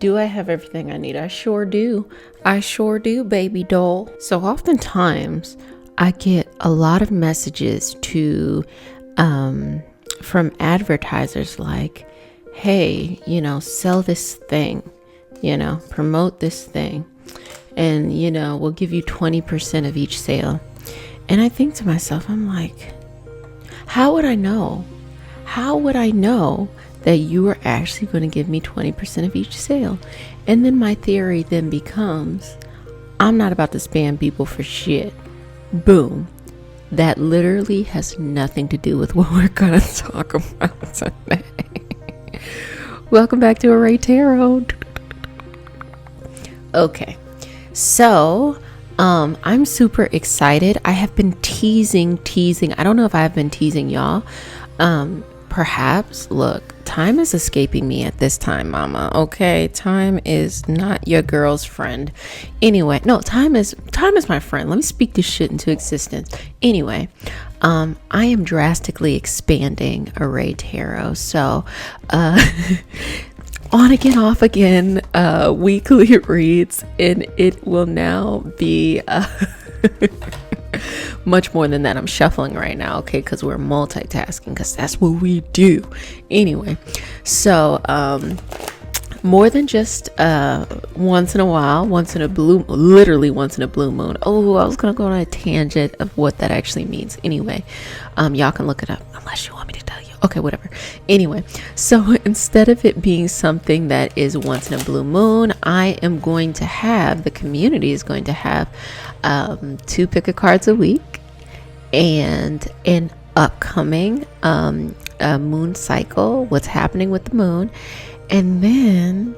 Do I have everything I need? I sure do. I sure do, baby doll. So oftentimes I get a lot of messages from advertisers like, hey, sell this thing, promote this thing, and, we'll give you 20% of each sale. And I think to myself, I'm like, how would I know? How would I know that you are actually going to give me 20% of each sale? And then my theory then becomes, I'm not about to spam people for shit. Boom. That literally has nothing to do with what we're going to talk about today. Welcome back to Array Tarot. Okay. So, I'm super excited. I have been teasing. I don't know if I've been teasing y'all. Perhaps, look, time is escaping me at this time, mama. Okay, time is not your girl's friend. Anyway, no, time is my friend. Let me speak this shit into existence. Anyway, I am drastically expanding Array Tarot. So, on again, off again, weekly reads, and it will now be much more than that. I'm shuffling right now, okay, because we're multitasking, because that's what we do. Anyway, so more than just once in a while, literally once in a blue moon. Oh, I was gonna go on a tangent of what that actually means. Anyway, y'all can look it up unless you want me to tell you. Okay, whatever. Anyway, so instead of it being something that is once in a blue moon, the community is going to have 2 pick-a-cards a week and an upcoming moon cycle, what's happening with the moon. And then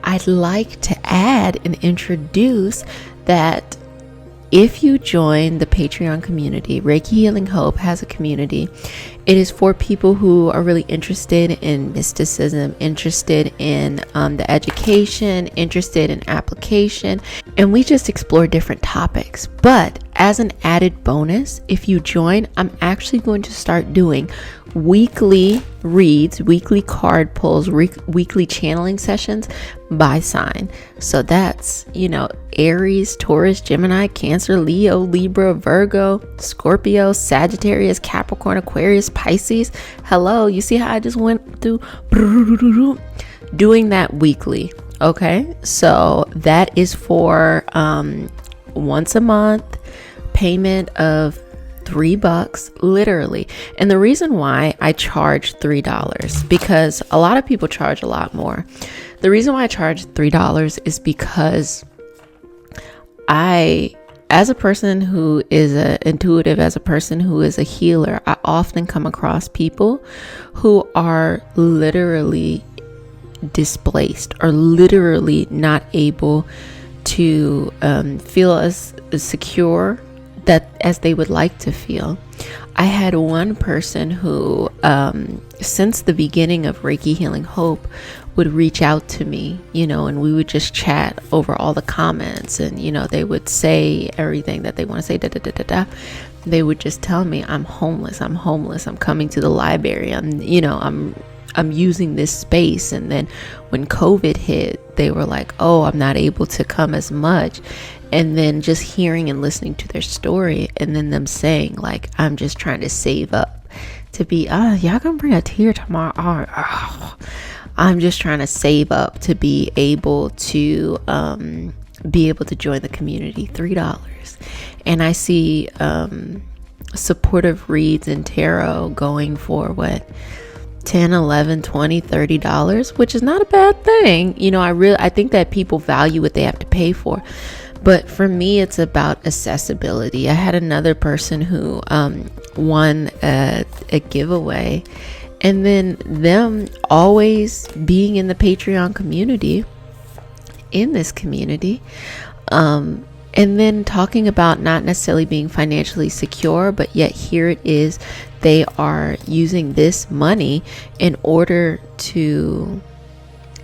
I'd like to add and introduce that if you join the Patreon community, Reiki Healing Hope has a community. It is for people who are really interested in mysticism, interested in the education, interested in application, and we just explore different topics. But as an added bonus, if you join, I'm actually going to start doing weekly reads, weekly card pulls, weekly channeling sessions by sign. So that's, Aries, Taurus, Gemini, Cancer, Leo, Libra, Virgo, Scorpio, Sagittarius, Capricorn, Aquarius, Pisces. Hello, you see how I just went through doing that weekly. Okay, so that is for once a month, payment of $3, literally. And the reason why I charge $3, because a lot of people charge a lot more. The reason why I charge $3 is because as a person who is intuitive, as a person who is a healer, I often come across people who are literally displaced or literally not able to feel as secure that as they would like to feel. I had one person who since the beginning of Reiki Healing Hope would reach out to me, and we would just chat over all the comments, and they would say everything that they want to say, They would just tell me, I'm homeless, I'm coming to the library, I'm using this space. And then when COVID hit, they were like, oh, I'm not able to come as much. And then just hearing and listening to their story, and then them saying like, I'm just trying to save up to be, y'all gonna bring a tear tomorrow. I'm just trying to save up to be able to join the community. $3. And I see supportive reads in tarot going for what, $10, $11, $20, $30, which is not a bad thing. I think that people value what they have to pay for. But for me, it's about accessibility. I had another person who won a giveaway, and then them always being in the Patreon community, in this community, and then talking about not necessarily being financially secure, but yet here it is, they are using this money in order to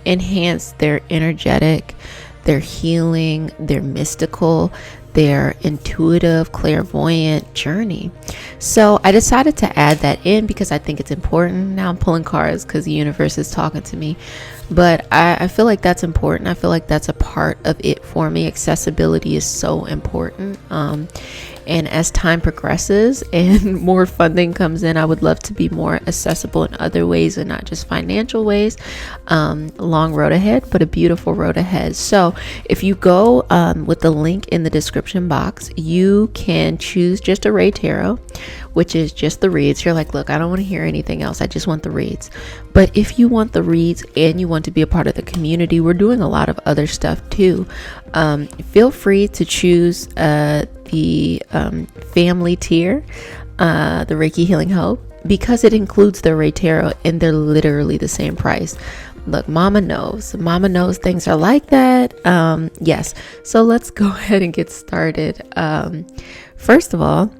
enhance their energetic, their healing, their mystical, their intuitive, clairvoyant journey. So I decided to add that in because I think it's important. Now I'm pulling cards because the universe is talking to me. But I feel like that's important. I feel like that's a part of it for me. Accessibility is so important. And as time progresses and more funding comes in, I would love to be more accessible in other ways and not just financial ways. Long road ahead, but a beautiful road ahead. So if you go with the link in the description box, you can choose just a Ray Tarot, which is just the reads. You're like, look, I don't want to hear anything else. I just want the reads. But if you want the reads and you want to be a part of the community, we're doing a lot of other stuff too. Feel free to choose the family tier, the Reiki Healing Hope, because it includes the Ray Tarot and they're literally the same price. Look, mama knows things are like that. Yes. So let's go ahead and get started. First of all,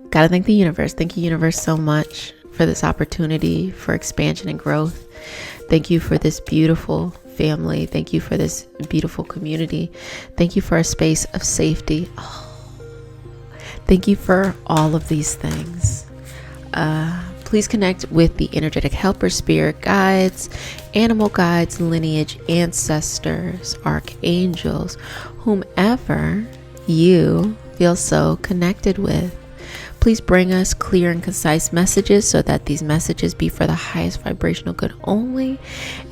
gotta thank the universe. Thank you, universe, so much for this opportunity for expansion and growth. Thank you for this beautiful family. Thank you for this beautiful community. Thank you for a space of safety. Oh, thank you for all of these things. Please connect with the energetic helpers, spirit guides, animal guides, lineage, ancestors, archangels, whomever you feel so connected with. Please bring us clear and concise messages so that these messages be for the highest vibrational good only.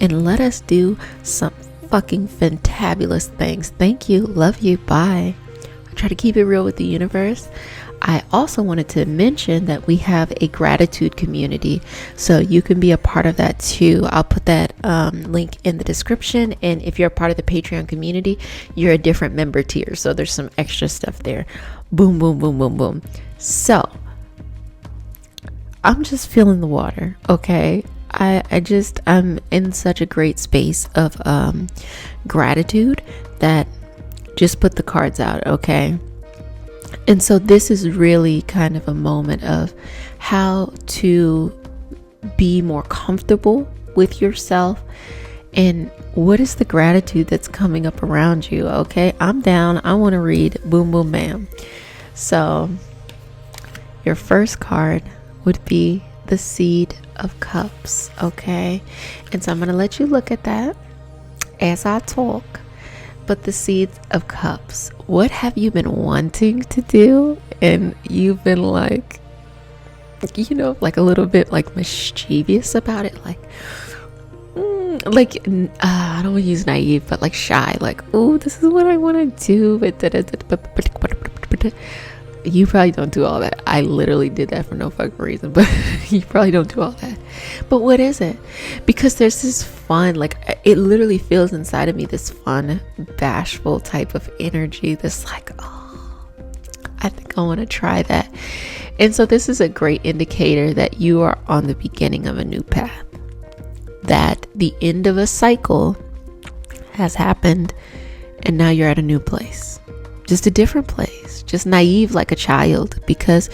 And let us do some fucking fantabulous things. Thank you. Love you. Bye. I try to keep it real with the universe. I also wanted to mention that we have a gratitude community, so you can be a part of that too. I'll put that link in the description. And if you're a part of the Patreon community, you're a different member tier. So there's some extra stuff there. Boom, boom, boom, boom, boom. So I'm just feeling the water. Okay. I'm in such a great space of gratitude that just put the cards out. Okay. And so this is really kind of a moment of how to be more comfortable with yourself and what is the gratitude that's coming up around you. Okay. I'm down. I want to read. Boom, boom, bam. So your first card would be the Seed of Cups. Okay. And so I'm going to let you look at that as I talk. But the Seed of Cups, what have you been wanting to do? And you've been like, like a little bit like mischievous about it. Like, I don't want to use naive, but like shy. Like, oh, this is what I want to do. But you probably don't do all that. I literally did that for no fucking reason, but you probably don't do all that. But what is it? Because there's this fun, like it literally feels inside of me, this fun, bashful type of energy. This like, oh, I think I want to try that. And so this is a great indicator that you are on the beginning of a new path, that the end of a cycle has happened and now you're at a new place. Just a different place, just naive like a child. Because,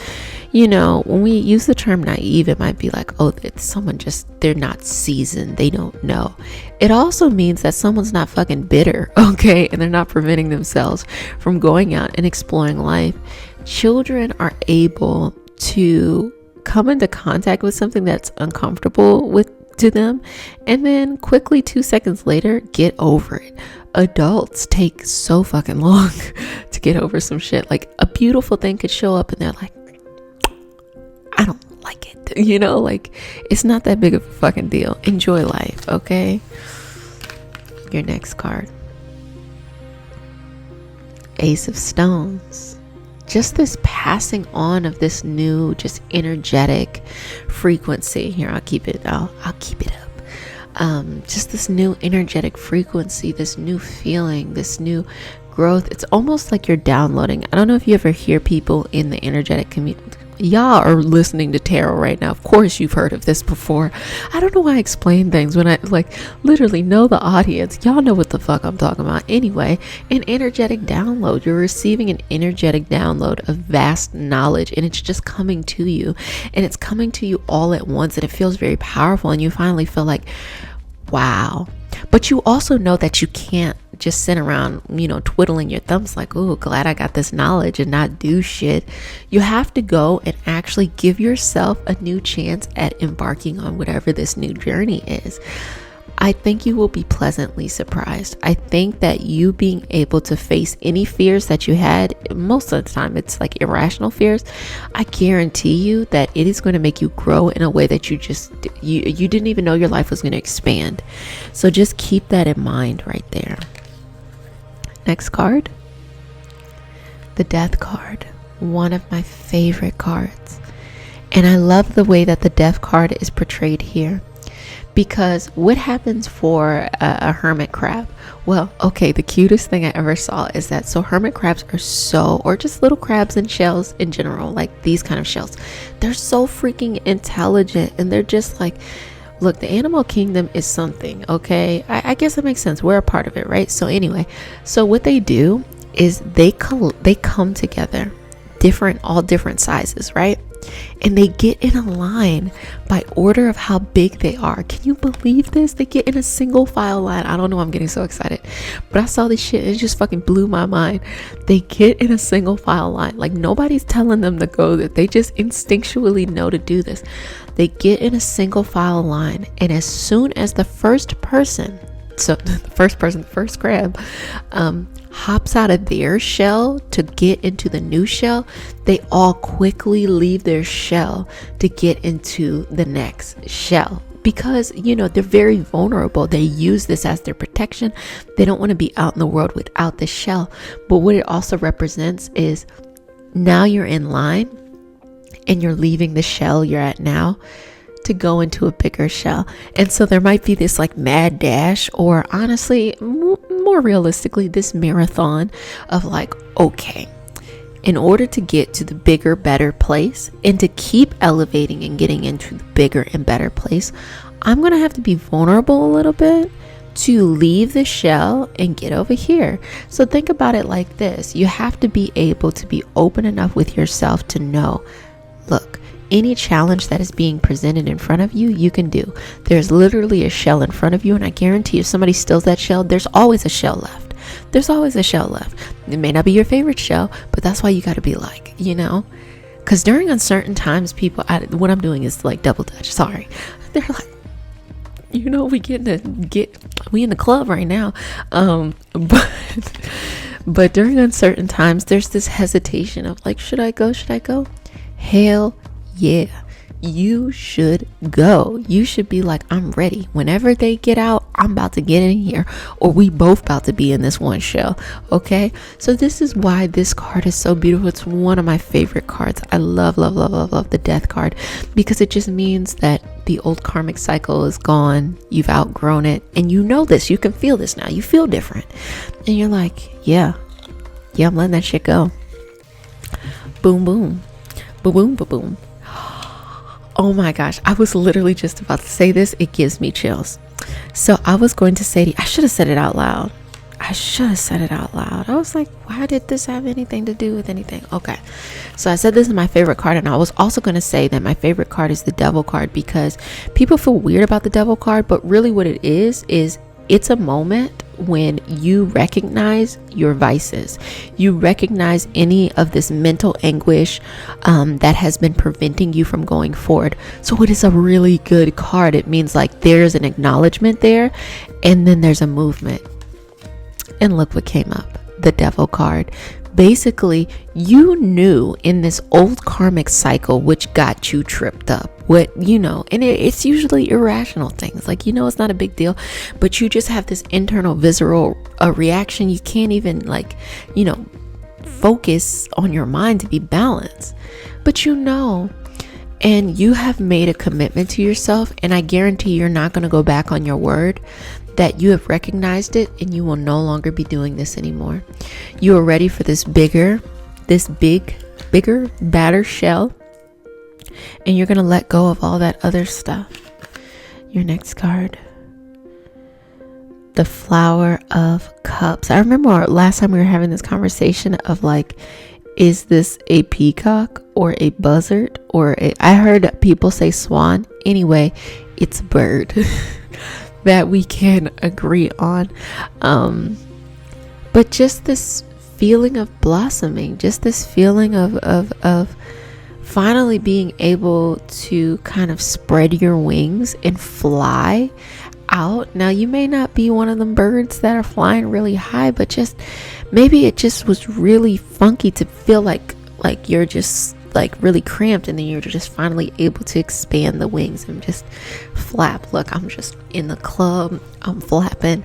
when we use the term naive, it might be like, oh, it's someone they're not seasoned. They don't know. It also means that someone's not fucking bitter, okay? And they're not preventing themselves from going out and exploring life. Children are able to come into contact with something that's uncomfortable to them and then quickly 2 seconds later get over it. Adults take so fucking long to get over some shit. Like a beautiful thing could show up and they're like, I don't like it. Like it's not that big of a fucking deal. Enjoy life. Okay. Your next card, Ace of Stones. Just this passing on of this new, just energetic frequency. Here, I'll keep it up. Just this new energetic frequency, this new feeling, this new growth. It's almost like you're downloading. I don't know if you ever hear people in the energetic community. Y'all are listening to tarot right now. Of course you've heard of this before. I don't know why I explain things when I literally know the audience. Y'all know what the fuck I'm talking about. Anyway, an energetic download. You're receiving an energetic download of vast knowledge and it's just coming to you. And it's coming to you all at once and it feels very powerful and you finally feel like, wow. But you also know that you can't just sit around, twiddling your thumbs like, oh, glad I got this knowledge, and not do shit. You have to go and actually give yourself a new chance at embarking on whatever this new journey is. I think you will be pleasantly surprised. I think that you being able to face any fears that you had, most of the time it's like irrational fears, I guarantee you that it is going to make you grow in a way that you didn't even know your life was going to expand. So just keep that in mind right there. Next card, the Death card, one of my favorite cards. And I love the way that the Death card is portrayed here. Because what happens for a hermit crab? Well, okay, the cutest thing I ever saw is that, so hermit crabs are or just little crabs and shells in general, like these kind of shells, they're so freaking intelligent, and they're just like, look, the animal kingdom is something, okay? I guess it makes sense. We're a part of it, right? So anyway, so what they do is they come together, all different sizes, right? And they get in a line by order of how big they are. Can you believe this? They get in a single file line. I don't know, I'm getting so excited, but I saw this shit and it just fucking blew my mind. They get in a single file line, like nobody's telling them to go there. They just instinctually know to do this. They get in a single file line, and as soon as the first crab hops out of their shell to get into the new shell, they all quickly leave their shell to get into the next shell, because they're very vulnerable. They use this as their protection. They don't want to be out in the world without the shell. But what it also represents is, now you're in line and you're leaving the shell you're at now to go into a bigger shell. And so there might be this like mad dash, or honestly, more realistically, this marathon of like, okay, in order to get to the bigger, better place, and to keep elevating and getting into the bigger and better place, I'm going to have to be vulnerable a little bit to leave the shell and get over here. So think about it like this. You have to be able to be open enough with yourself to know, look, any challenge that is being presented in front of you, you can do. There's literally a shell in front of you, and I guarantee if somebody steals that shell, there's always a shell left. There's always a shell left. It may not be your favorite shell, but that's why you got to be like, because during uncertain times, people, what I'm doing is like double dutch. Sorry. They're like, we in the club right now. But during uncertain times, there's this hesitation of like, should I go? Hell yeah, you should go. You should be like, I'm ready. Whenever they get out, I'm about to get in here, or we both about to be in this one shell. Okay, so this is why this card is so beautiful. It's one of my favorite cards. I love the Death card, because it just means that the old karmic cycle is gone. You've outgrown it, and this. You can feel this now. You feel different, and you're like, yeah, I'm letting that shit go. Boom, boom, boom, boom, boom, boom. Oh my gosh, I was literally just about to say this. It gives me chills. So I was going to say, I should have said it out loud. I was like, why did this have anything to do with anything? Okay. So I said this is my favorite card, and I was also going to say that my favorite card is the Devil card, because people feel weird about the Devil card, but really what it is it's a moment when you recognize your vices. You recognize any of this mental anguish that has been preventing you from going forward. So it is a really good card. It means like there's an acknowledgement there, and then there's a movement. And look what came up, the Devil card. Basically, you knew in this old karmic cycle which got you tripped up. And it's usually irrational things. Like, it's not a big deal, but you just have this internal visceral reaction. You can't even focus on your mind to be balanced. But and you have made a commitment to yourself, and I guarantee you're not going to go back on your word, that you have recognized it, and you will no longer be doing this anymore. You are ready for this bigger, badder shell, and you're going to let go of all that other stuff. Your next card, the Flower of Cups. I remember last time we were having this conversation of like, is this a peacock or a buzzard, or I heard people say swan. Anyway, it's bird. that we can agree on. But just this feeling of blossoming, just this feeling of finally being able to kind of spread your wings and fly out. Now, you may not be one of them birds that are flying really high, but just maybe it just was really funky to feel like you're just like really cramped, and then you're just finally able to expand the wings and just flap. Look, I'm just in the club, I'm flapping,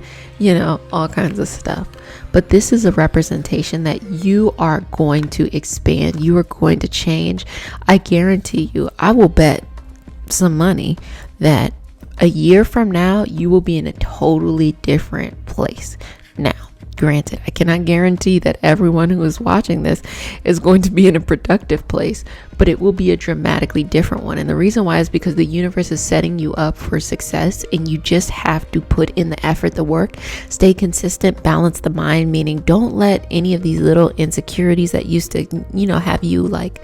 all kinds of stuff. But this is a representation that you are going to expand, you are going to change. I guarantee you, I will bet some money that a year from now you will be in a totally different place. Now, granted, I cannot guarantee that everyone who is watching this is going to be in a productive place, but it will be a dramatically different one. And the reason why is because the universe is setting you up for success, and you just have to put in the effort, the work, stay consistent, balance the mind, meaning don't let any of these little insecurities that used to, have you like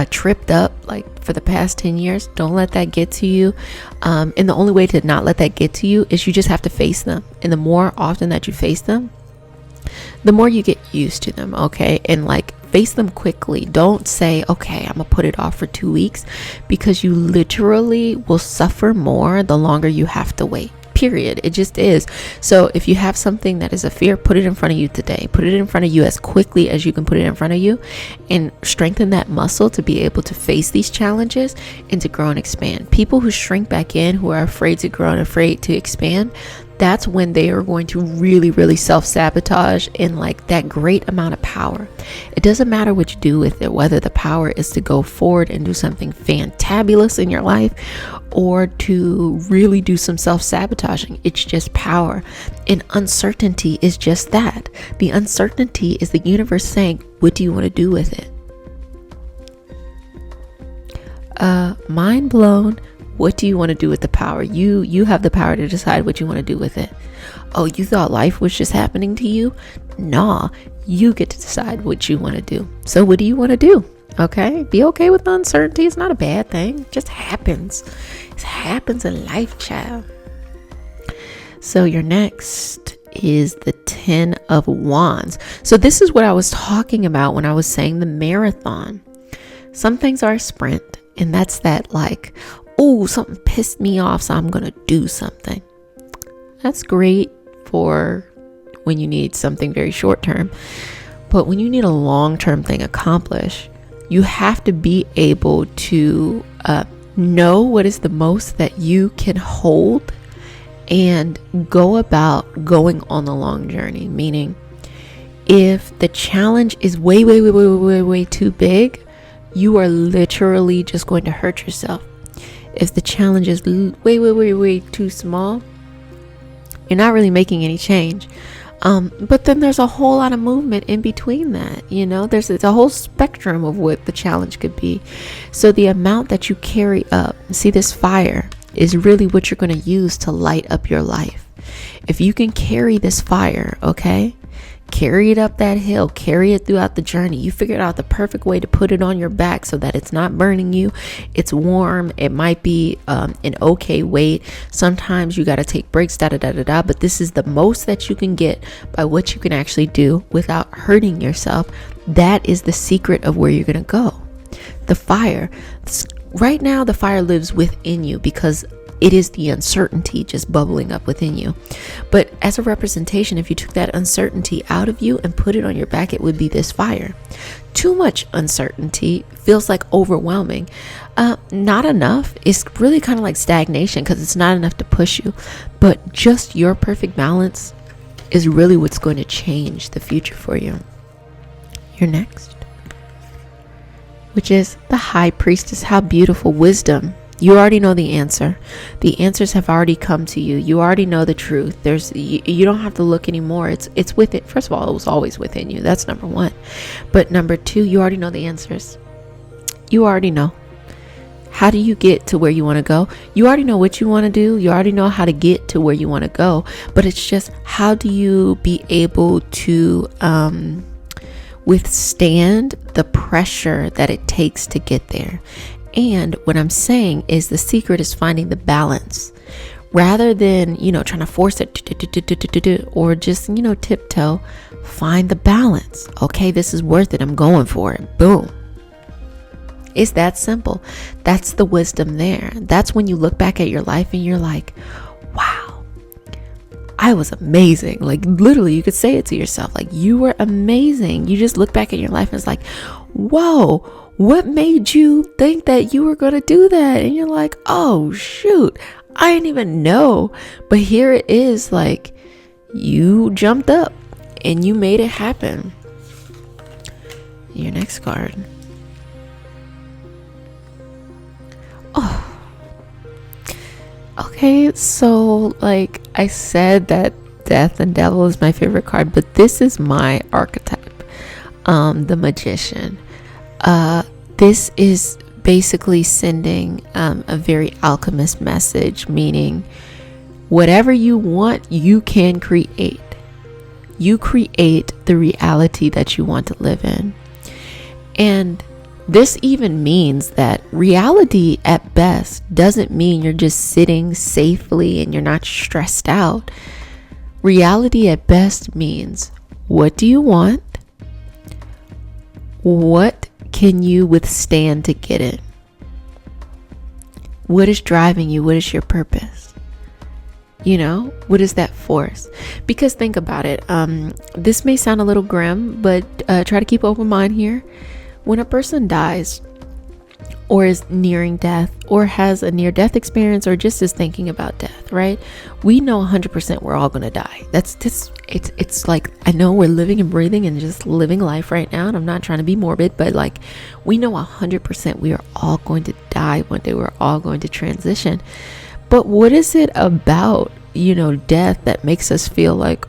tripped up like for the past 10 years, don't let that get to you. And the only way to not let that get to you is you just have to face them. And the more often that you face them, the more you get used to them. Okay. And like, face them quickly. Don't say, okay, I'm gonna put it off for 2 weeks, because you literally will suffer more the longer you have to wait. Period. It just is. So if you have something that is a fear, put it in front of you today. Put it in front of you as quickly as you can put it in front of you, and strengthen that muscle to be able to face these challenges and to grow and expand. People who shrink back in, who are afraid to grow and afraid to expand, that's when they are going to really, really self-sabotage in like that great amount of power. It doesn't matter what you do with it, whether the power is to go forward and do something fantabulous in your life, or to really do some self-sabotaging. It's just power. And uncertainty is just that. The uncertainty is the universe saying, what do you want to do with it? Mind blown. What do you want to do with the power? You have the power to decide what you want to do with it. Oh, you thought life was just happening to you? Nah, you get to decide what you want to do. So what do you want to do? Okay, be okay with the uncertainty. It's not a bad thing. It just happens. It happens in life, child. So your next is the 10 of Wands. So this is what I was talking about when I was saying the marathon. Some things are a sprint, and that's that like, oh, something pissed me off, so I'm going to do something. That's great for when you need something very short term. But when you need a long-term thing accomplished, you have to be able to know what is the most that you can hold and go about going on the long journey. Meaning, if the challenge is way too big, you are literally just going to hurt yourself. If the challenge is way too small, you're not really making any change. But then there's a whole lot of movement in between that. There's a whole spectrum of what the challenge could be. So the amount that you carry up, see, this fire is really what you're going to use to light up your life. If you can carry this fire, okay, carry it up that hill, carry it throughout the journey. You figured out the perfect way to put it on your back so that it's not burning you. It's warm. It might be an okay weight. Sometimes you got to take breaks, but this is the most that you can get by what you can actually do without hurting yourself. That is the secret of where you're going to go. The fire, right now, the fire lives within you because it is the uncertainty just bubbling up within you. But as a representation, if you took that uncertainty out of you and put it on your back, it would be this fire. Too much uncertainty feels like overwhelming. Not enough is really kind of like stagnation, because it's not enough to push you. But just your perfect balance is really what's going to change the future for you. You're next, which is the High Priestess. How beautiful. Wisdom. You already know the answer. The answers have already come to you. You already know the truth. You don't have to look anymore. It's within. First of all, it was always within you. That's number one. But number two, you already know the answers. You already know. How do you get to where you want to go? You already know what you want to do. You already know how to get to where you want to go. But it's just, how do you be able to withstand the pressure that it takes to get there? And what I'm saying is the secret is finding the balance. Rather than, trying to force it or just, tiptoe, find the balance. Okay, this is worth it. I'm going for it. Boom. It's that simple. That's the wisdom there. That's when you look back at your life and you're like, wow, I was amazing. Like literally you could say it to yourself, like you were amazing. You just look back at your life and it's like, whoa, what made you think that you were going to do that? And you're like, oh shoot, I didn't even know. But here it is, like you jumped up and you made it happen. Your next card. Oh, okay. So like I said that Death and Devil is my favorite card, but this is my archetype, the Magician. This is basically sending a very alchemist message, meaning whatever you want, you can create. You create the reality that you want to live in. And this even means that reality at best doesn't mean you're just sitting safely and you're not stressed out. Reality at best means, what do you want? What can you withstand to get it? What is driving you? What is your purpose? What is that force? Because think about it. This may sound a little grim, but try to keep open mind here. When a person dies or is nearing death or has a near-death experience or just is thinking about death, right? We know 100% we're all going to die. It's like, I know we're living and breathing and just living life right now. And I'm not trying to be morbid, but like we know 100% we are all going to die one day. We're all going to transition. But what is it about, death that makes us feel like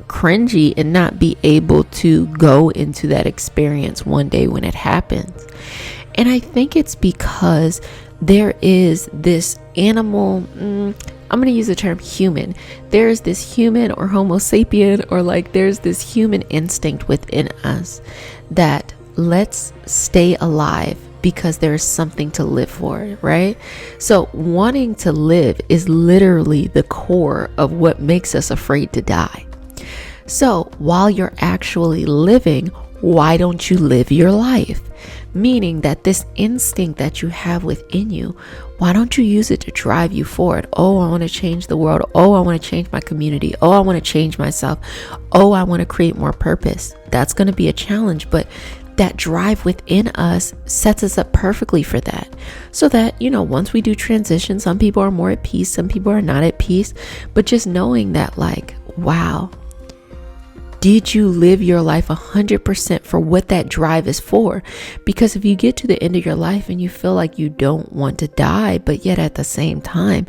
cringy and not be able to go into that experience one day when it happens? And I think it's because there is this animal, I'm going to use the term human. There is this human or Homo sapien, or like there's this human instinct within us that let's stay alive because there's something to live for, right? So wanting to live is literally the core of what makes us afraid to die. So while you're actually living, why don't you live your life? Meaning that this instinct that you have within you, why don't you use it to drive you forward? Oh, I want to change the world. Oh, I want to change my community. Oh, I want to change myself. Oh, I want to create more purpose. That's going to be a challenge, but that drive within us sets us up perfectly for that. So that, once we do transition, some people are more at peace, some people are not at peace, but just knowing that like, wow, did you live your life 100% for what that drive is for? Because if you get to the end of your life and you feel like you don't want to die, but yet at the same time,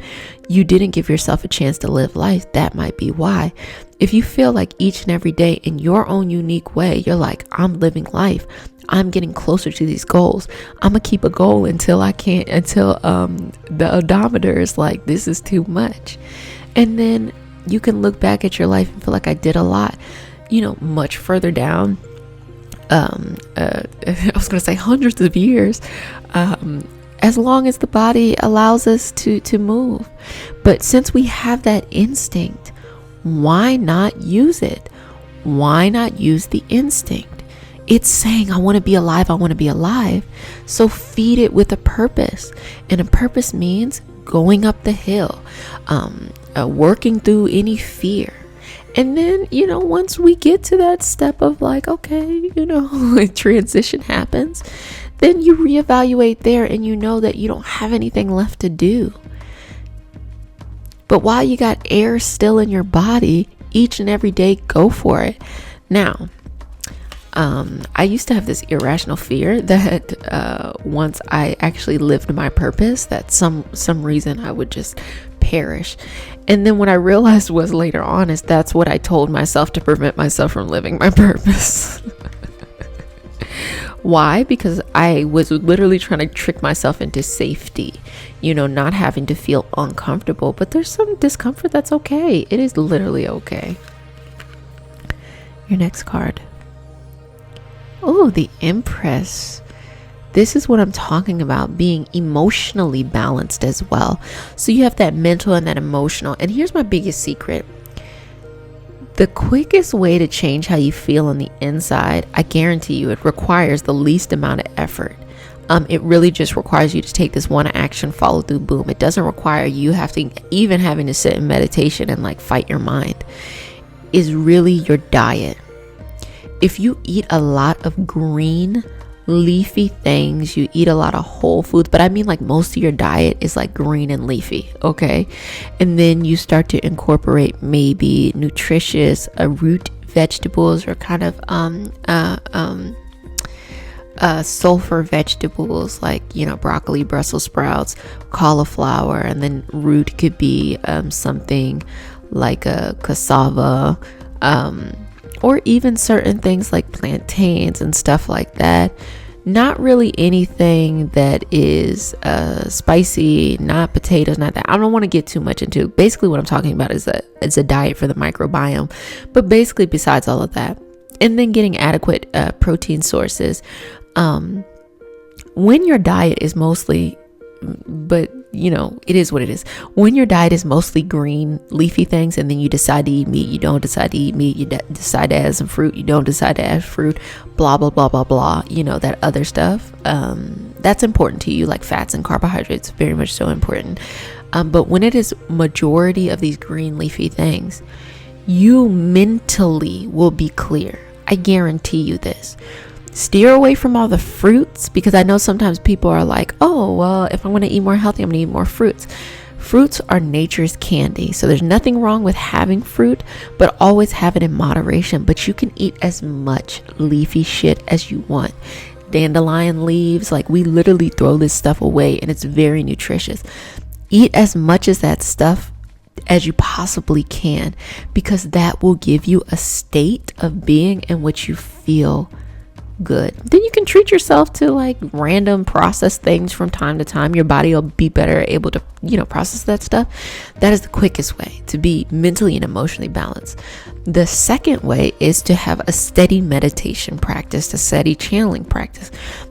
you didn't give yourself a chance to live life, that might be why. If you feel like each and every day in your own unique way, you're like, I'm living life. I'm getting closer to these goals. I'm gonna keep a goal until the odometer is like, this is too much. And then you can look back at your life and feel like I did a lot. Much further down, I was going to say hundreds of years, as long as the body allows us to move. But since we have that instinct, why not use it? Why not use the instinct? It's saying, I want to be alive. I want to be alive. So feed it with a purpose. And a purpose means going up the hill, working through any fear. And then, once we get to that step of like, okay, transition happens, then you reevaluate there and you know that you don't have anything left to do. But while you got air still in your body, each and every day, go for it. Now, I used to have this irrational fear that once I actually lived my purpose, that some reason I would just perish. And then what I realized was later on is that's what I told myself to prevent myself from living my purpose. Why? Because I was literally trying to trick myself into safety, not having to feel uncomfortable. But there's some discomfort that's okay. It is literally okay. Your next card. Oh, the Empress. this is what I'm talking about, being emotionally balanced as well. So you have that mental and that emotional. And here's my biggest secret. The quickest way to change how you feel on the inside, I guarantee you, it requires the least amount of effort. It really just requires you to take this one action, follow through, boom. It doesn't require you having to sit in meditation and like fight your mind. Is really your diet. If you eat a lot of green, leafy things, you eat a lot of whole foods, but I mean like most of your diet is like green and leafy, okay? And then you start to incorporate maybe nutritious root vegetables or kind of sulfur vegetables like, broccoli, Brussels sprouts, cauliflower, and then root could be something like a cassava, or even certain things like plantains and stuff like that. Not really anything that is spicy, not potatoes, not that. I don't want to get too much into it. Basically what I'm talking about is a diet for the microbiome. But basically besides all of that, and then getting adequate protein sources. When your diet is mostly, but it is what it is. When your diet is mostly green, leafy things, and then you decide to eat meat, you don't decide to eat meat, you decide to add some fruit, you don't decide to add fruit, blah, blah, blah, blah, blah, that other stuff. That's important to you, like fats and carbohydrates, very much so important. But when it is majority of these green leafy things, you mentally will be clear. I guarantee you this. Steer away from all the fruits, because I know sometimes people are like, oh, well, if I'm going to eat more healthy, I'm going to eat more fruits. Fruits are nature's candy. So there's nothing wrong with having fruit, but always have it in moderation. But you can eat as much leafy shit as you want. Dandelion leaves, like we literally throw this stuff away and it's very nutritious. Eat as much as that stuff as you possibly can, because that will give you a state of being in which you feel good. Then you can treat yourself to like random processed things from time to time. Your body will be better able to process that stuff. That is the quickest way to be mentally and emotionally balanced. The second way is to have a steady meditation practice, a steady channeling practice,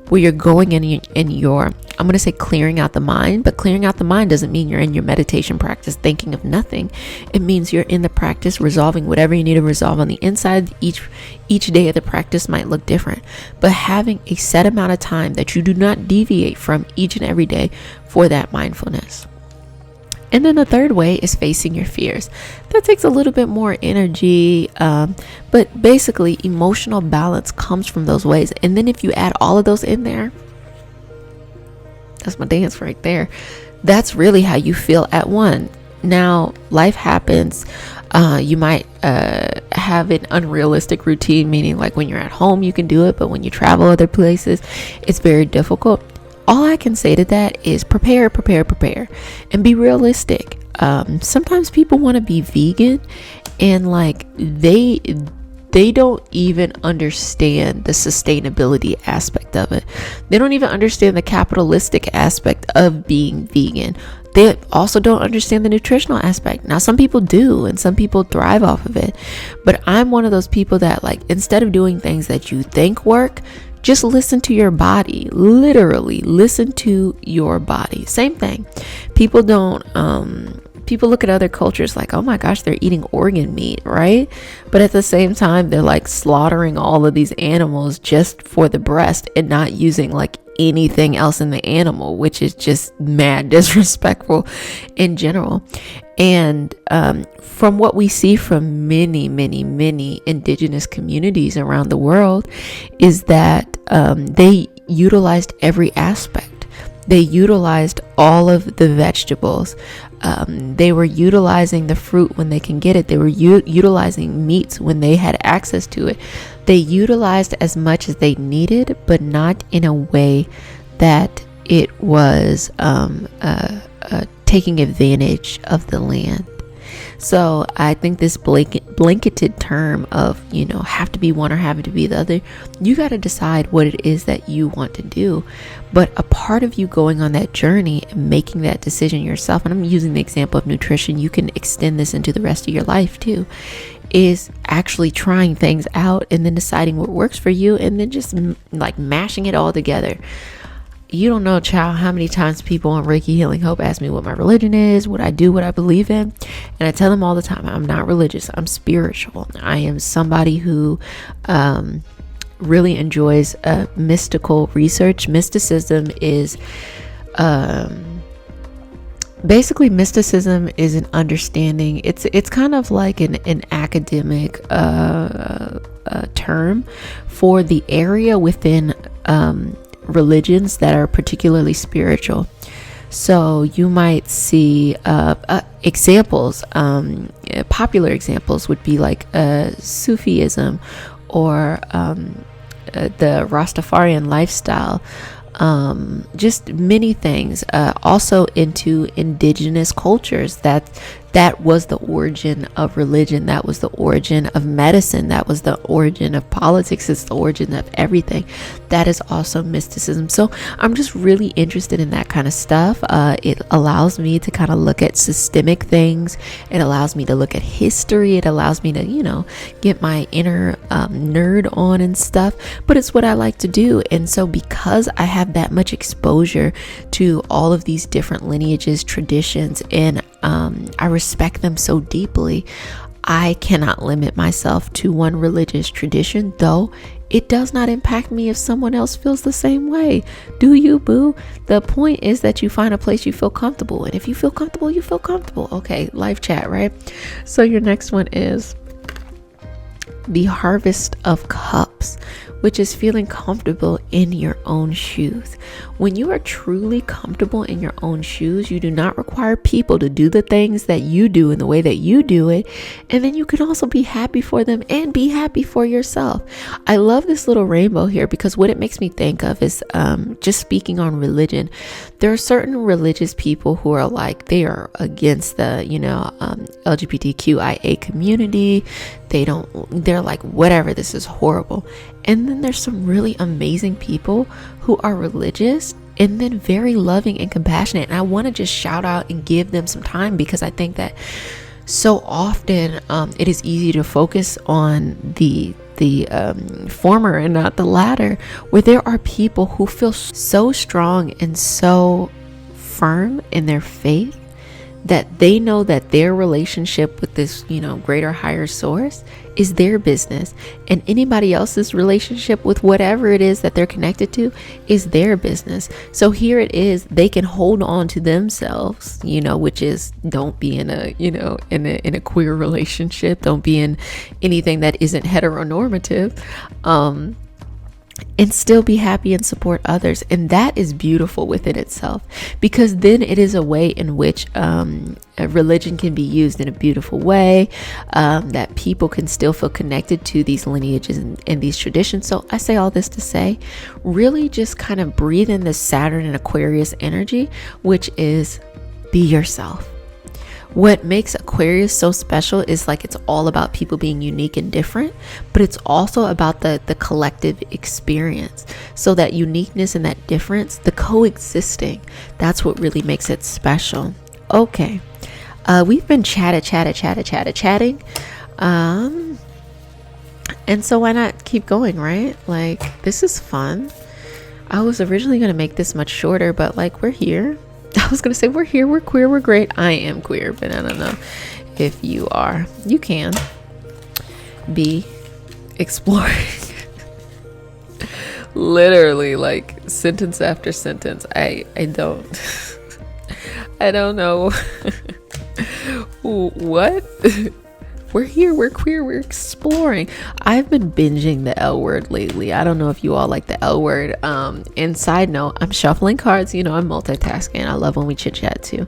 where you're going in your, I'm going to say clearing out the mind, but clearing out the mind doesn't mean you're in your meditation practice thinking of nothing. It means you're in the practice resolving whatever you need to resolve on the inside. Each day of the practice might look different, but having a set amount of time that you do not deviate from each and every day for that mindfulness. And then the third way is facing your fears. That takes a little bit more energy, but basically emotional balance comes from those ways. And then if you add all of those in there, that's my dance right there. That's really how you feel at one. Now, life happens. You might have an unrealistic routine, meaning like when you're at home, you can do it, but when you travel other places, it's very difficult. All I can say to that is prepare, and be realistic. Sometimes people want to be vegan and like they don't even understand the sustainability aspect of it. They don't even understand the capitalistic aspect of being vegan. They also don't understand the nutritional aspect. Now, some people do, and some people thrive off of it. But I'm one of those people that like, instead of doing things that you think work, just listen to your body. Literally listen to your body. Same thing. People look at other cultures like, oh my gosh, they're eating organ meat, right? But at the same time, they're like slaughtering all of these animals just for the breast and not using like anything else in the animal, which is just mad disrespectful in general. And from what we see from many indigenous communities around the world is that they utilized every aspect. They utilized all of the vegetables. They were utilizing the fruit when they can get it. They were utilizing meats when they had access to it. They utilized as much as they needed, but not in a way that it was taking advantage of the land. So I think this blanketed term of, have to be one or have to be the other, you got to decide what it is that you want to do. But a part of you going on that journey and making that decision yourself, and I'm using the example of nutrition, you can extend this into the rest of your life too, is actually trying things out and then deciding what works for you and then just like mashing it all together. you don't know, child, how many times people on Reiki Healing Hope ask me what my religion is, what I do, what I believe in. And I tell them all the time, I'm not religious. I'm spiritual. I am somebody who really enjoys mystical research. Mysticism is basically, mysticism is an understanding. It's kind of like an academic term for the area within religions that are particularly spiritual. So you might see examples, popular examples would be like Sufism or the Rastafarian lifestyle. Just many things, also into indigenous cultures. That was the origin of religion. That was the origin of medicine. That was the origin of politics. It's the origin of everything. That is also mysticism. So I'm just really interested in that kind of stuff. It allows me to kind of look at systemic things. It allows me to look at history. It allows me to, get my inner nerd on and stuff. But it's what I like to do. And so because I have that much exposure to all of these different lineages, traditions, and I respect them so deeply, I cannot limit myself to one religious tradition, though it does not impact me if someone else feels the same way. Do you, boo? The point is that you find a place you feel comfortable. And if you feel comfortable, you feel comfortable. Okay, live chat, right? So your next one is the Harvest of Cups, which is feeling comfortable in your own shoes. When you are truly comfortable in your own shoes, you do not require people to do the things that you do in the way that you do it. And then you can also be happy for them and be happy for yourself. I love this little rainbow here because what it makes me think of is just speaking on religion. There are certain religious people who are like, they are against the, LGBTQIA community. They're like, whatever, this is horrible. And then there's some really amazing people who are religious and then very loving and compassionate. And I want to just shout out and give them some time because I think that so often it is easy to focus on the former and not the latter, where there are people who feel so strong and so firm in their faith that they know that their relationship with this, greater higher source is their business, and anybody else's relationship with whatever it is that they're connected to is their business. So here it is, they can hold on to themselves, which is don't be in a, in a queer relationship, don't be in anything that isn't heteronormative, and still be happy and support others. And that is beautiful within itself, because then it is a way in which a religion can be used in a beautiful way, that people can still feel connected to these lineages and these traditions. So I say all this to say, really just kind of breathe in the Saturn and Aquarius energy, which is be yourself. What makes Aquarius so special is like it's all about people being unique and different, but it's also about the collective experience. So that uniqueness and that difference, the coexisting, that's what really makes it special. Okay, we've been chatting. And so why not keep going, right? Like, this is fun. I was originally going to make this much shorter, but like, we're here. I was going to say we're here, we're queer, we're great. I am queer, but I don't know if you are. You can be exploring. Literally, like sentence after sentence. I don't I don't know what. We're here, we're queer, we're exploring. I've been binging the L word lately. I don't know if you all like the L word. And side note, I'm shuffling cards. I'm multitasking. I love when we chit chat too.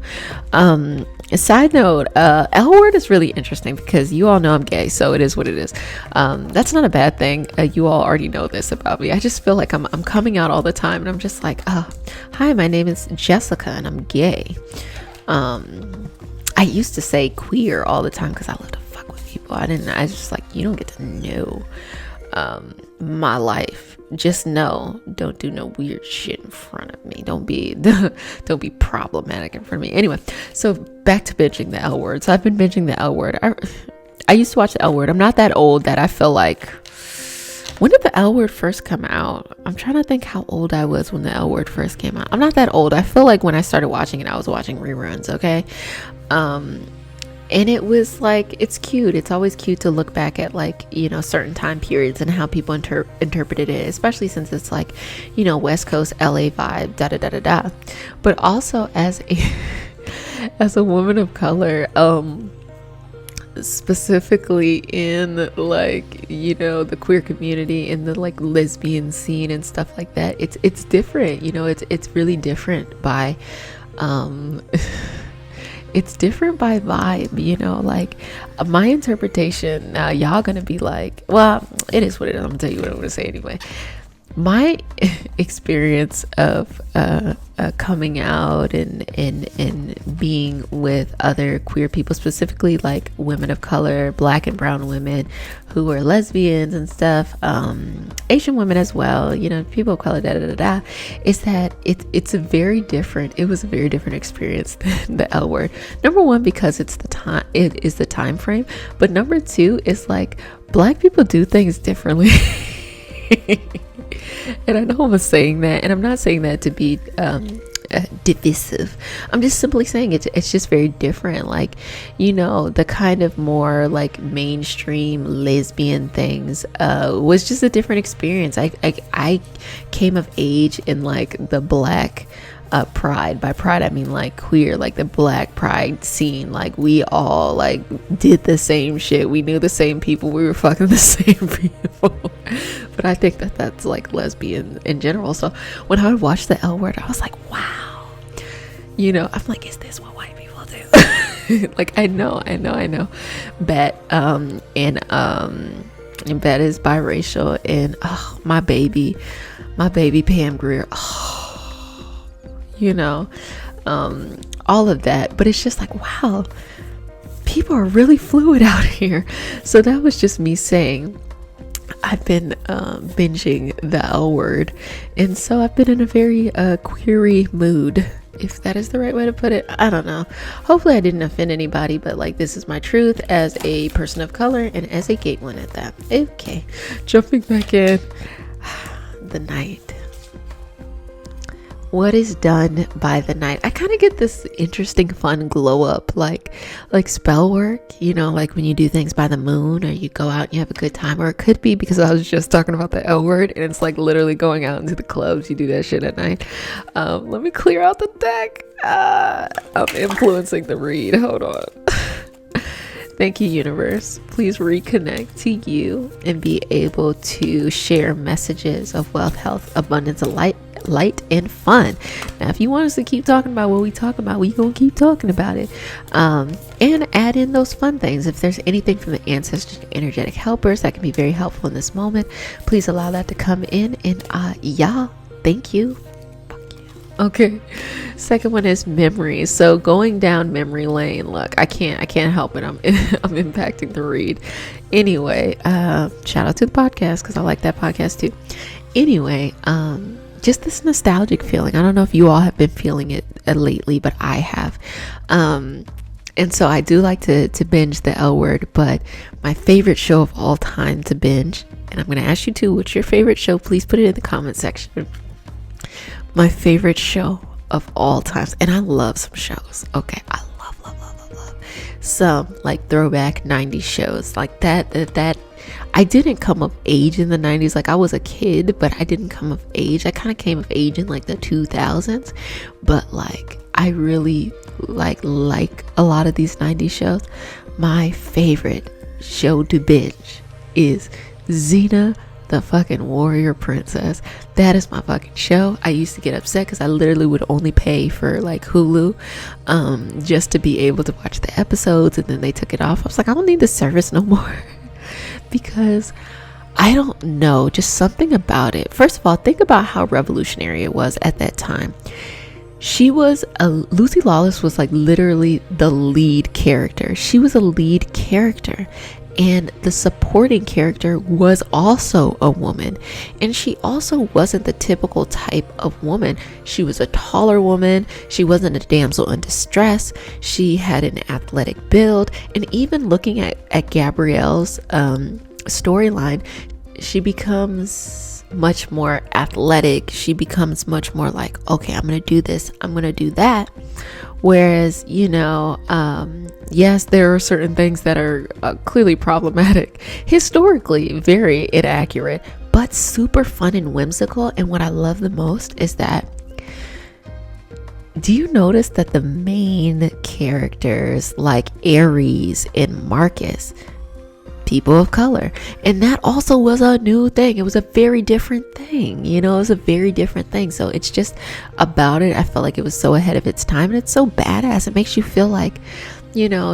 Side note, L word is really interesting because you all know I'm gay, so it is what it is. That's not a bad thing. You all already know this about me. I just feel like I'm coming out all the time, and I'm just like, hi, my name is Jessica, and I'm gay. I used to say queer all the time because I love to fuck with people. I was just like, you don't get to know my life. Just know, don't do no weird shit in front of me. Don't be problematic in front of me. Anyway, so back to binging the L word. So I've been binging the L word. I used to watch the L word. I'm not that old that I feel like When did the L Word first come out? I'm trying to think how old I was when the L Word first came out. I'm not that old. I feel like when I started watching it, I was watching reruns, okay? And it was like, it's cute. It's always cute to look back at, like, you know, certain time periods and how people interpreted it, especially since it's like, you know, West Coast LA vibe, da da da da da. But also as a woman of color, specifically in, like, you know, the queer community, in the like lesbian scene and stuff like that, it's different, you know. It's really different by it's different by vibe, you know. Like, my interpretation, now y'all gonna be like, well, it is what it is. I'm gonna tell you what I'm gonna say anyway. My experience of coming out and being with other queer people, specifically like women of color, black and brown women who are lesbians and stuff, Asian women as well, you know, people of color, da da da da, is that it was a very different experience than the L Word. Number one, because it is the time frame, but number two is like, black people do things differently. And I know I'm saying that, and I'm not saying that to be divisive. I'm just simply saying it's just very different. Like, you know, the kind of more like mainstream lesbian things was just a different experience. I came of age in like the black pride. By pride I mean like queer, like the black pride scene. Like, we all like did the same shit, we knew the same people, we were fucking the same people. But I think that that's like lesbian in general. So when I would watch the L Word, I was like, wow, you know, I'm like, is this what white people do? Like, I know Bet and Bet is biracial, and my baby Pam Grier, you know, all of that. But it's just like, wow, people are really fluid out here. So that was just me saying, I've been binging the L Word, and so I've been in a very queery mood, if that is the right way to put it. I don't know. Hopefully I didn't offend anybody, but like, this is my truth as a person of color and as a gay one at that. Okay, jumping back in. The night. What is done by the night? I kind of get this interesting fun glow up, like spell work, you know, like when you do things by the moon, or you go out and you have a good time. Or it could be because I was just talking about the L Word, and it's like literally going out into the clubs, you do that shit at night. Let me clear out the deck. I'm influencing the read, hold on. Thank you, universe. Please reconnect to you and be able to share messages of wealth, health, abundance, and light and fun. Now, if you want us to keep talking about what we talk about, we gonna keep talking about it, and add in those fun things. If there's anything from the ancestors, energetic helpers that can be very helpful in this moment, please allow that to come in. And yeah, thank you. Okay, second one is memories. So going down memory lane. Look, I can't help it. I'm impacting the read. Anyway, shout out to the podcast, because I like that podcast too. Anyway, just this nostalgic feeling. I don't know if you all have been feeling it lately, but I have. And so I do like to binge the L Word, but my favorite show of all time to binge, and I'm going to ask you too, what's your favorite show? Please put it in the comment section. My favorite show of all times, and I love some shows. Okay, I love some like throwback 90s shows like that. I didn't come of age in the 90s. Like, I was a kid, but I didn't come of age. I kind of came of age in like the 2000s, but like, I really like a lot of these 90s shows. My favorite show to binge is Xena the fucking Warrior Princess. That is my fucking show. I used to get upset because I literally would only pay for like Hulu just to be able to watch the episodes, and then they took it off. I was like, I don't need the service no more. Because I don't know, just something about it. First of all, think about how revolutionary it was at that time. Lucy Lawless was like literally the lead character. She was a lead character, and the supporting character was also a woman, and she also wasn't the typical type of woman. She was a taller woman. She wasn't a damsel in distress. She had an athletic build, and even looking at Gabrielle's storyline, she becomes much more athletic. She becomes much more like, okay, I'm going to do this, I'm going to do that. Whereas, yes, there are certain things that are clearly problematic, historically very inaccurate, but super fun and whimsical. And what I love the most is that, do you notice that the main characters like Aries and Marcus, people of color, and that also was a new thing. It was a very different thing, it was a very different thing. So it's just about it, I felt like it was so ahead of its time, and it's so badass. It makes you feel like,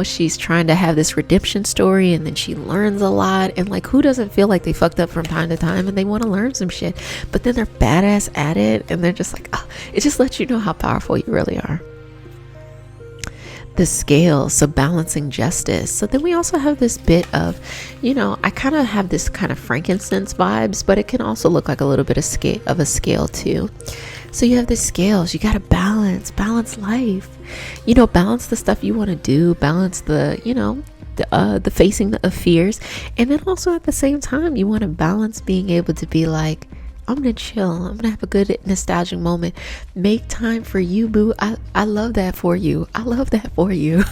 she's trying to have this redemption story, and then she learns a lot, and like, who doesn't feel like they fucked up from time to time and they want to learn some shit, but then they're badass at it, and they're just like, oh, it just lets you know how powerful you really are. The scale, so balancing justice. So then we also have this bit of, I kind of have this kind of frankincense vibes, but it can also look like a little bit of a scale too. So you have the scales, you got to balance life, balance the stuff you want to do, balance the facing of fears. And then also at the same time, you want to balance being able to be like, I'm gonna chill, I'm gonna have a good nostalgic moment, make time for you, boo. I love that for you. I love that for you.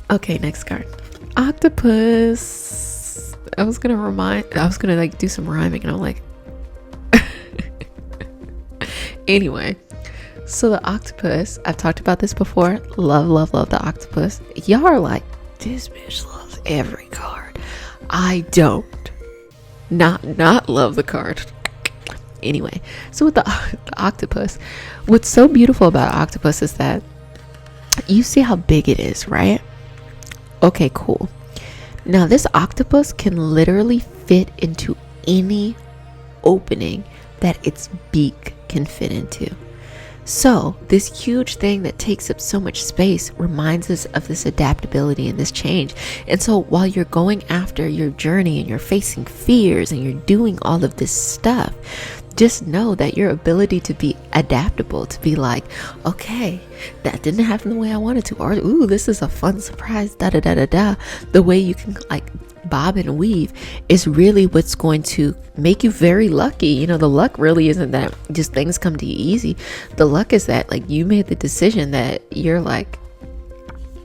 Okay, next card. Octopus. I was gonna like do some rhyming, and I'm like anyway, so the octopus, I've talked about this before. Love the octopus. Y'all are like, this bitch loves every card. I don't not love the card. Anyway, so with the octopus, what's so beautiful about octopus is that you see how big it is, right? Okay, cool. Now this octopus can literally fit into any opening that its beak can fit into. So this huge thing that takes up so much space reminds us of this adaptability and this change. And so while you're going after your journey and you're facing fears and you're doing all of this stuff, just know that your ability to be adaptable, to be like, okay, that didn't happen the way I wanted to, or ooh, this is a fun surprise, the way you can like bob and weave is really what's going to make you very lucky. The luck really isn't that just things come to you easy. The luck is that like you made the decision that you're like,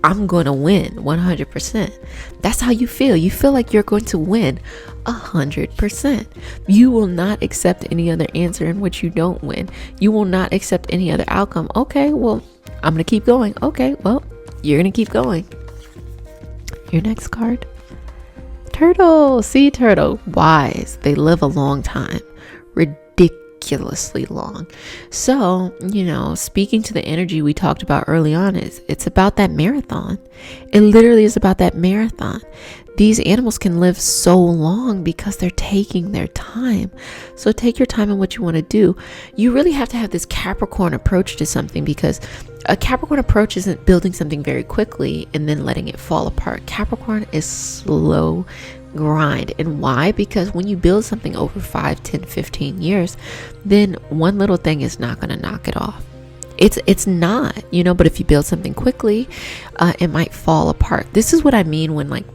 I'm going to win 100%. That's how you feel. You feel like you're going to win 100%. You will not accept any other answer in which you don't win. You will not accept any other outcome. Okay, well, I'm going to keep going. Okay, well, you're going to keep going. Your next card. Turtle, sea turtle, wise. They live a long time, ridiculously long. So, speaking to the energy we talked about early on, it's about that marathon. It literally is about that marathon. These animals can live so long because they're taking their time. So take your time in what you want to do. You really have to have this Capricorn approach to something, because a Capricorn approach isn't building something very quickly and then letting it fall apart. Capricorn is slow grind. And why? Because when you build something over 5, 10, 15 years, then one little thing is not going to knock it off. It's not, but if you build something quickly, it might fall apart. This is what I mean when like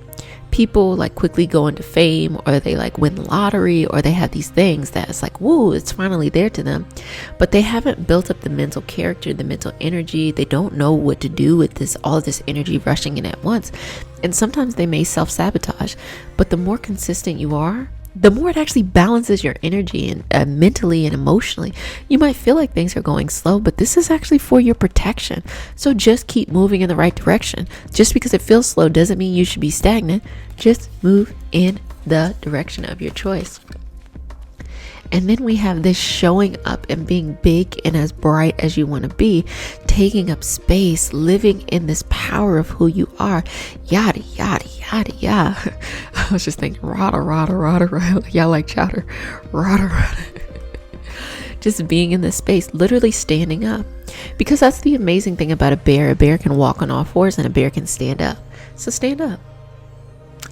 people like quickly go into fame, or they like win the lottery, or they have these things that it's like, whoa, it's finally there to them, but they haven't built up the mental character, the mental energy. They don't know what to do with all this energy rushing in at once. And sometimes they may self-sabotage, but the more consistent you are, the more it actually balances your energy and mentally and emotionally. You might feel like things are going slow, but this is actually for your protection. So just keep moving in the right direction. Just because it feels slow doesn't mean you should be stagnant. Just move in the direction of your choice. And then we have this showing up and being big and as bright as you want to be, taking up space, living in this power of who you are, yada, yada, yada, yada. I was just thinking, rada, rada, rada, rada. Y'all like chowder, rada, rada. Just being in this space, literally standing up. Because that's the amazing thing about a bear. A bear can walk on all fours and a bear can stand up. So stand up.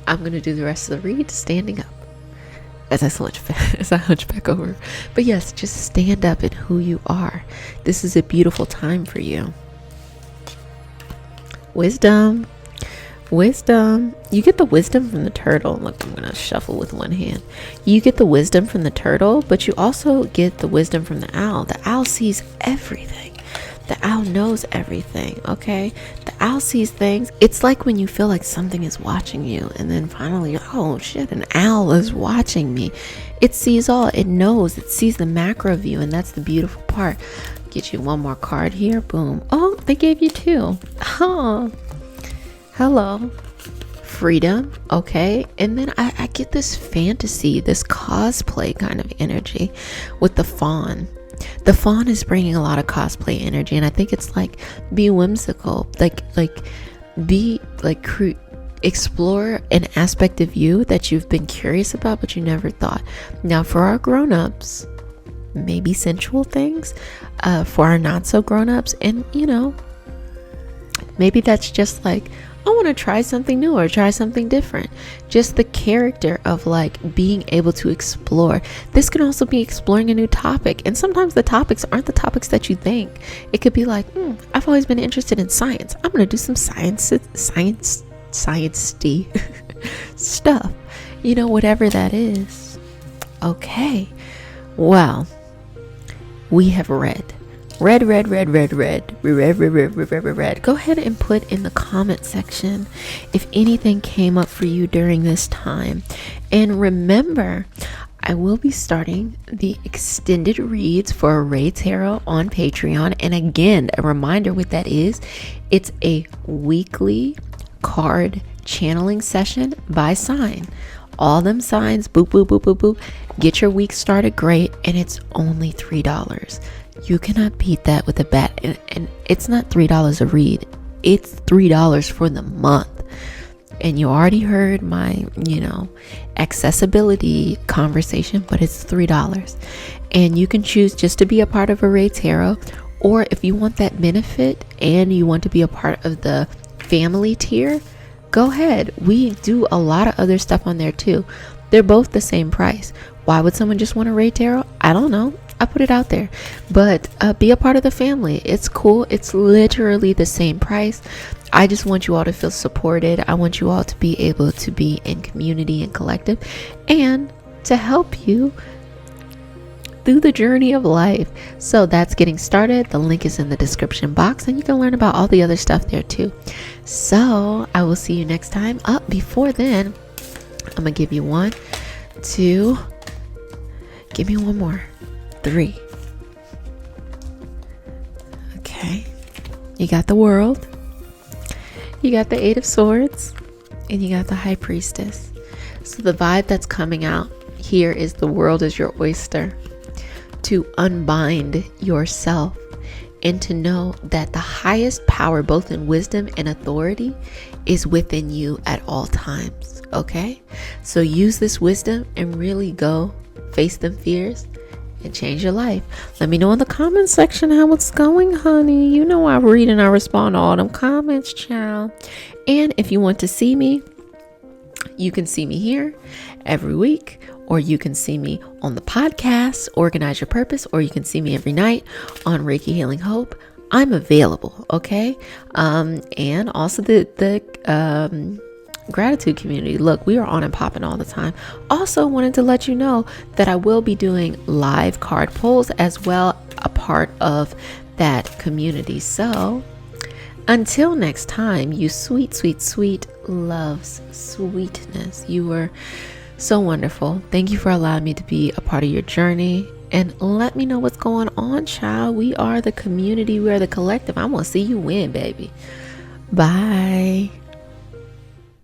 I'm going to do the rest of the read standing up. As I hunchback over. But yes, just stand up in who you are. This is a beautiful time for you. Wisdom. Wisdom. You get the wisdom from the turtle. Look, I'm going to shuffle with one hand. You get the wisdom from the turtle, but you also get the wisdom from the owl. The owl sees everything. The owl knows everything, okay? The owl sees things. It's like when you feel like something is watching you, and then finally, oh shit, an owl is watching me. It sees all. It knows. It sees the macro view, and that's the beautiful part. Get you one more card here. Boom. Oh, they gave you two. Oh, hello. Freedom, okay? And then I get this fantasy, this cosplay kind of energy with the fawn. The fawn is bringing a lot of cosplay energy, and I think it's like, be whimsical, explore an aspect of you that you've been curious about but you never thought. Now for our grown-ups, maybe sensual things. For our not so grown-ups, and maybe that's just like, I want to try something new or try something different. Just the character of like being able to explore. This can also be exploring a new topic. And sometimes the topics aren't the topics that you think. It could be like, I've always been interested in science. I'm going to do some science-y stuff. Whatever that is. Okay. Well, we have read. Red. Go ahead and put in the comment section if anything came up for you during this time. And remember, I will be starting the extended reads for Ray Tarot on Patreon. And again, a reminder what that is. It's a weekly card channeling session by sign. All them signs, boop, boop, boop, boop, boop. Get your week started great, and it's only $3. You cannot beat that with a bat. And it's not $3 a read. It's $3 for the month. And you already heard my, accessibility conversation, but it's $3. And you can choose just to be a part of Array Tarot, or if you want that benefit and you want to be a part of the family tier, go ahead. We do a lot of other stuff on there too. They're both the same price. Why would someone just want Array Tarot? I don't know. I put it out there, but be a part of the family. It's cool. It's literally the same price. I just want you all to feel supported. I want you all to be able to be in community and collective, and to help you through the journey of life. So that's getting started. The link is in the description box, and you can learn about all the other stuff there too. So I will see you next time. Before then, I'm gonna give you 1, 2, give me one more, 3. Okay, you got the World, you got the 8 of Swords, and you got the High Priestess. So the vibe that's coming out here is the world is your oyster. To unbind yourself and to know that the highest power, both in wisdom and authority, is within you at all times. Okay, so use this wisdom and really go face them fears and change your life. Let me know in the comment section how it's going, honey. You know I read and I respond to all them comments, child. And if you want to see me, you can see me here every week, or you can see me on the podcast, Organize Your Purpose, or you can see me every night on Reiki Healing Hope. I'm available, okay? And also the gratitude community. Look, we are on and popping all the time. Also wanted to let you know that I will be doing live card pulls as well, a part of that community. So until next time, you sweet, sweet, sweet loves, sweetness. You were so wonderful. Thank you for allowing me to be a part of your journey. And let me know what's going on, child. We are the community. We are the collective. I'm going to see you win, baby. Bye.